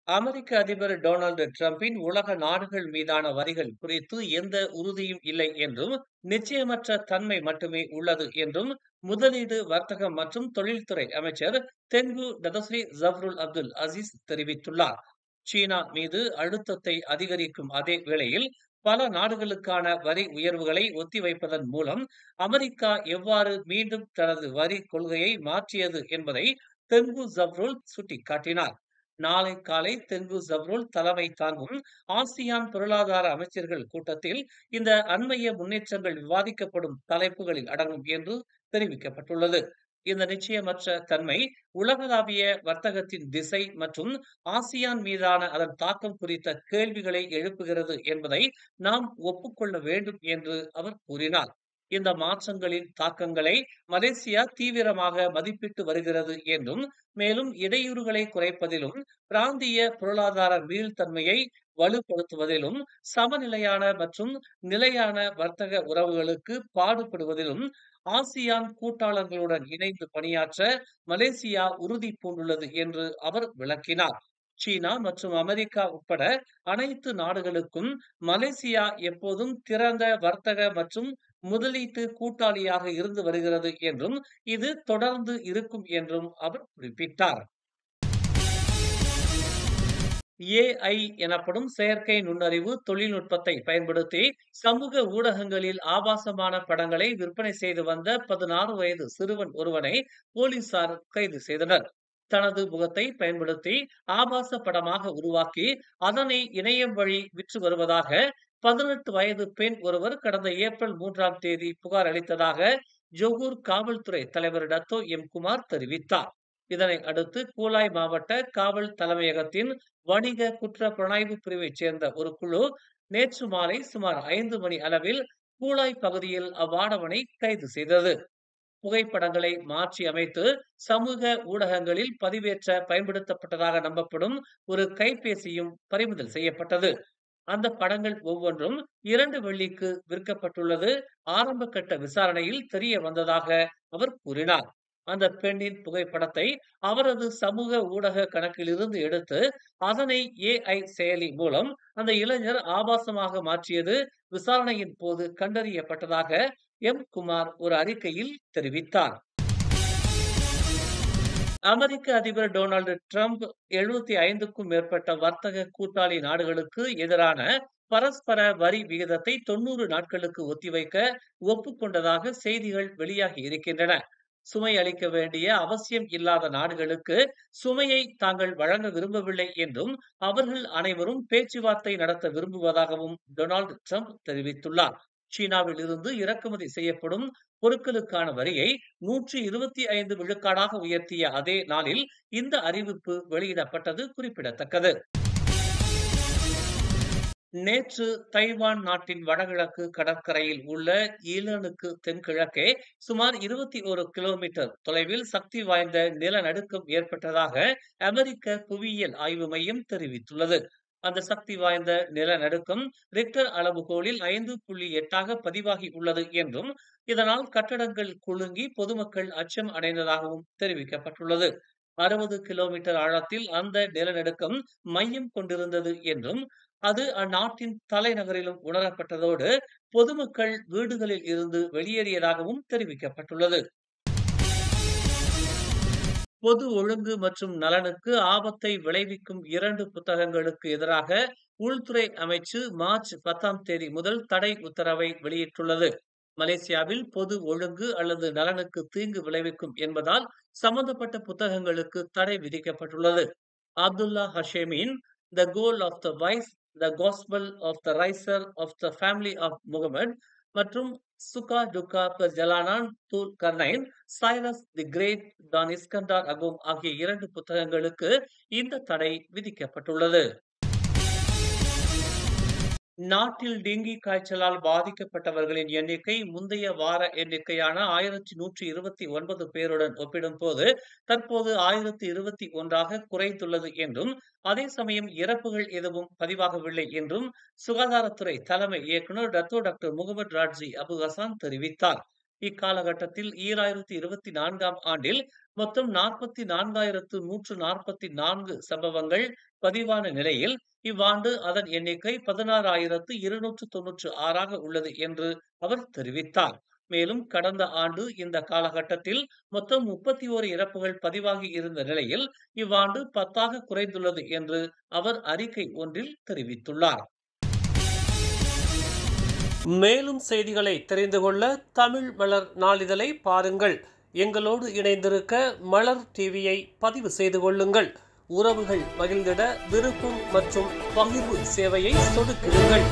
அமெரிக்க அதிபர் டொனால்டு டிரம்பின் உலக நாடுகள் மீதான வரிகள் குறித்து எந்த உறுதியும் இல்லை என்றும், நிச்சயமற்ற தன்மை மட்டுமே உள்ளது என்றும் முதலீடு, வர்த்தகம் மற்றும் தொழில்துறை அமைச்சர் தென்கு டதஸ்ரீ ஜப்ருல் அப்துல் அசீஸ் தெரிவித்துள்ளார். சீனா மீது அழுத்தத்தை அதிகரிக்கும் அதே வேளையில் பல நாடுகளுக்கான வரி உயர்வுகளை ஒத்திவைப்பதன் மூலம் அமெரிக்கா எவ்வாறு மீண்டும் தனது வரி கொள்கையை மாற்றியது என்பதை தென்கு ஜப்ருல் சுட்டிக்காட்டினார். நாளை காலை தென்கு ஜப்ருல் தலைமை தாங்கும் ஆசியான் பொருளாதார அமைச்சர்கள் கூட்டத்தில் இந்த அண்மைய முன்னேற்றங்கள் விவாதிக்கப்படும் தலைப்புகளில் அடங்கும் என்று தெரிவிக்கப்பட்டுள்ளது. இந்த நிச்சயமற்ற தன்மை உலகளாவிய வர்த்தகத்தின் திசை மற்றும் ஆசியான் மீதான அதன் தாக்கம் குறித்த கேள்விகளை எழுப்புகிறது என்பதை நாம் ஒப்புக்கொள்ள வேண்டும் என்று அவர் கூறினார். இந்த மாற்றங்களின் தாக்கங்களை மலேசியா தீவிரமாக மதிப்பிட்டு வருகிறது என்றும், மேலும் இடையூறுகளை குறைப்பதிலும், பிராந்திய பொருளாதார மீள்தன்மையை வலுப்படுத்துவதிலும், சமநிலையான மற்றும் நிலையான வர்த்தக உறவுகளுக்கு பாடுபடுவதிலும் ஆசியான் கூட்டாளர்களுடன் இணைந்து பணியாற்ற மலேசியா உறுதி பூண்டுள்ளது என்று அவர் விளக்கினார். சீனா மற்றும் அமெரிக்கா உட்பட அனைத்து நாடுகளுக்கும் மலேசியா எப்போதும் திறந்த வர்த்தக மற்றும் முதலீட்டு கூட்டாளியாக இருந்து வருகிறது என்றும், இது தொடர்ந்து இருக்கும் என்றும் அவர் குறிப்பிட்டார். ஏஐ எனப்படும் செயற்கை நுண்ணறிவு தொழில்நுட்பத்தை பயன்படுத்தி சமூக ஊடகங்களில் ஆபாசமான படங்களை விற்பனை செய்து வந்த 16 வயது சிறுவன் ஒருவனை போலீசார் கைது செய்தனர். தனது முகத்தை பயன்படுத்தி ஆபாச படமாக உருவாக்கி அதனை இணையம் வழி விற்று வருவதாக 18 வயது பெண் ஒருவர் கடந்த ஏப்ரல் 3ஆம் தேதி புகார் அளித்ததாக ஜொகூர் காவல்துறை தலைவர் டத்தோ எம் குமார் தெரிவித்தார். இதனை அடுத்து கூலாய் மாவட்ட காவல் தலைமையகத்தின் வணிக குற்ற புலனாய்வு பிரிவைச் சேர்ந்த ஒரு குழு நேற்று மாலை சுமார் 5 மணி அளவில் கூலாய் பகுதியில் அவ்வாடவனை கைது செய்தது. புகைப்படங்களை மாற்றி அமைத்து சமூக ஊடகங்களில் பதிவேற்ற பயன்படுத்தப்பட்டதாக நம்பப்படும் ஒரு கைபேசியும் பறிமுதல் செய்யப்பட்டது. அந்த படங்கள் ஒவ்வொன்றும் 2 வெள்ளிக்கு விற்கப்பட்டுள்ளது ஆரம்ப கட்ட விசாரணையில் தெரிய வந்ததாக அவர் கூறினார். அந்த பெண்ணின் புகைப்படத்தை அவரது சமூக ஊடக கணக்கிலிருந்து எடுத்து அதனை ஏஐ செயலி மூலம் அந்த இளைஞர் ஆபாசமாக மாற்றியது விசாரணையின் போது கண்டறியப்பட்டதாக எம் குமார் ஒரு அறிக்கையில் தெரிவித்தார். அமெரிக்க அதிபர் டொனால்டு டிரம்ப் 75க்கும் மேற்பட்ட வர்த்தக கூட்டாளி நாடுகளுக்கு எதிரான பரஸ்பர வரி விகிதத்தை 90 நாட்களுக்கு ஒத்திவைக்க ஒப்புக்கொண்டதாக செய்திகள் வெளியாகி இருக்கின்றன. சுமை அளிக்க வேண்டிய அவசியம் இல்லாத நாடுகளுக்கு சுமையை தாங்கள் வழங்க விரும்பவில்லை என்றும், அவர்கள் அனைவரும் பேச்சுவார்த்தை நடத்த விரும்புவதாகவும் டொனால்டு ட்ரம்ப் தெரிவித்துள்ளார். சீனாவில் இருந்து இறக்குமதி செய்யப்படும் பொருட்களுக்கான வரியை 125 விழுக்காடாக உயர்த்திய அதே நாளில் இந்த அறிவிப்பு வெளியிடப்பட்டது குறிப்பிடத்தக்கது. நேற்று தைவான் நாட்டின் வடகிழக்கு கடற்கரையில் உள்ள ஈலனுக்கு தென்கிழக்கே சுமார் 21 கிலோமீட்டர் தொலைவில் சக்தி வாய்ந்த நிலநடுக்கம் ஏற்பட்டதாக அமெரிக்க புவியியல் ஆய்வு மையம் தெரிவித்துள்ளது. அந்த சக்தி வாய்ந்த நிலநடுக்கம் ரிக்டர் அளவுகோலில் 5.8 பதிவாகி உள்ளது என்றும், இதனால் கட்டடங்கள் குலுங்கி பொதுமக்கள் அச்சம் அடைந்ததாகவும் தெரிவிக்கப்பட்டுள்ளது. 60 கிலோமீட்டர் ஆழத்தில் அந்த நிலநடுக்கம் மையம் கொண்டிருந்தது என்றும், அது அந்நாட்டின் தலைநகரிலும் உணரப்பட்டதோடு பொதுமக்கள் வீடுகளில் இருந்து வெளியேறியதாகவும் தெரிவிக்கப்பட்டுள்ளது. பொது ஒழுங்கு மற்றும் நலனுக்கு ஆபத்தை விளைவிக்கும் 2 புத்தகங்களுக்கு எதிராக உள்துறை அமைச்சு மார்ச் 10ஆம் தேதி முதல் தடை உத்தரவை வெளியிட்டுள்ளது. மலேசியாவில் பொது ஒழுங்கு அல்லது நலனுக்கு தீங்கு விளைவிக்கும் என்பதால் சம்பந்தப்பட்ட புத்தகங்களுக்கு தடை விதிக்கப்பட்டுள்ளது. அப்துல்லா ஹஷேமின் the call of the wise, the gospel of the riser of the family of Muhammad மற்றும் Suka Duka Jalanan Dhul Qarnain, Cyrus the Great, டான் இஸ்கண்டார் அகும் ஆகிய 2 புத்தகங்களுக்கு இந்த தடை விதிக்கப்பட்டுள்ளது. நாட்டில் டெங்கி காய்ச்சலால் பாதிக்கப்பட்டவர்களின் எண்ணிக்கை முந்தைய வார எண்ணிக்கையான 1129 பேருடன் ஒப்பிடும்போது தற்போது 1021ஆக குறைந்துள்ளது என்றும், அதே சமயம் இறப்புகள் எதுவும் பதிவாகவில்லை என்றும் சுகாதாரத்துறை தலைமை இயக்குநர் டாக்டர் முகமது ராட்ஜி அபு ஹசான் தெரிவித்தார். இக்காலகட்டத்தில் 2024ஆம் ஆண்டில் மொத்தம் 44,144 சம்பவங்கள் பதிவான நிலையில், இவ்வாண்டு அதன் எண்ணிக்கை 16,296ஆக உள்ளது என்று அவர் தெரிவித்தார். மேலும் கடந்த ஆண்டு இந்த காலகட்டத்தில் மொத்தம் 31 இறப்புகள் பதிவாகி இருந்த நிலையில், இவ்வாண்டு 10ஆக குறைந்துள்ளது என்று அவர் அறிக்கை ஒன்றில் தெரிவித்துள்ளார். மேலும் செய்திகளை தெரிந்து கொள்ள தமிழ் மலர் நாளிதழை பாருங்கள். எங்களோடு இணைந்திருக்க மலர் டிவியை பதிவு செய்து கொள்ளுங்கள். உறவுகள் மகிழ்ந்திட விருப்பம் மற்றும் பகிர்வு சேவையை சொடுக்கிடுங்கள்.